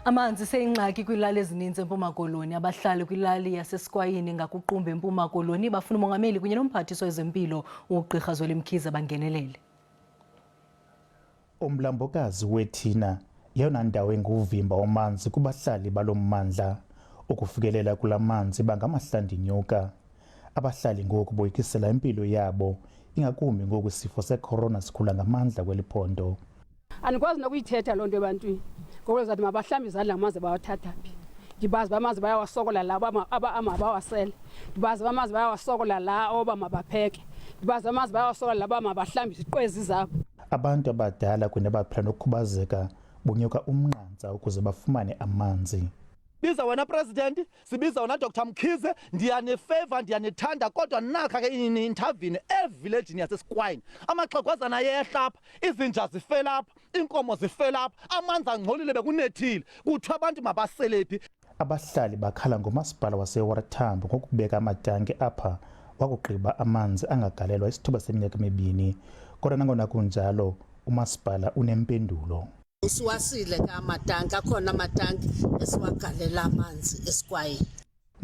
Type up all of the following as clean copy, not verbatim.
Amanzi iseyingxaki kwilali ezininzi eMpuma Koloni. Abahlali kwilali yase-Sikwayini ngakuQumbu eMpuma Koloni bafuna uMongameli kunye noMphathiswa wezempilo uGqirha Zweli Mkhize bangenelele. Umlambokazi weThina yeyona ndawo enguvimba wamanzi kubahlali balo mmandla. Ukufikelela kula manzi bangamahlandinyuka. Abahlali ngoku boyikisela impilo yabo, ingakumbi ngoku isifo secorona sikhula ngamandla kweli phondo. Andikwazi nokuyithetha loo nto ebantwini ngoba zathi mabahlambe izandla ngamanzi bawathatha phi. Ndibazi bamanzi bayawasokola la abawasele. Ndibazi bamanzi bayawasokola la oba mabapheke. Ndibazi bamanzi bayawasokola la bamabahlambe iziqwezi zabo. Abantu abadala kunye abaphila nokukhubazeka bonyuka umnqantsa ukuze bafumane amanzi. Biza wena president, sibiza wena Dr. Mkhize, ndiyanefavor ndiyanethanda kodwa nakha ke intervene evillage yase-Sikwayini. Amaxhegwazana yehla apha, izinja zifela apha, inkomo zifela apha, amanzi angcolile bekunethile. Kuthiwa abantu mabaselephi. Abahlali bakhala ngomasipala waseWarathambo ngokubeka amatanki apha wakugqiba amanzi angagalelwa isithuba seminyaka emibini. Kodwa nangona kunjalo umasipala unempendulo. Siwasile amatanki, akhona amatanki esiwagalela amanzi eSikwayini.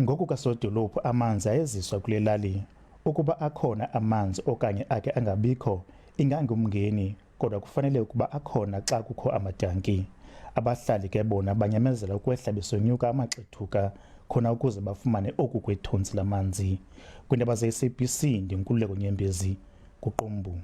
Ngoku kasodolophu amanzi ayeziswa kule lali. Ukuba akhona amanzi okanye ake angabikho ingangumngeni, kodwa kufanele ukuba akhona xa kukho amatanki. Abahlali ke bona banyamezela ukwehla besonyuka amaxethuka khona ukuze bafumane oku kwethontsi lamanzi. Kwiindaba ze-SABC ndinkululeko Nyembezi, kuQumbu.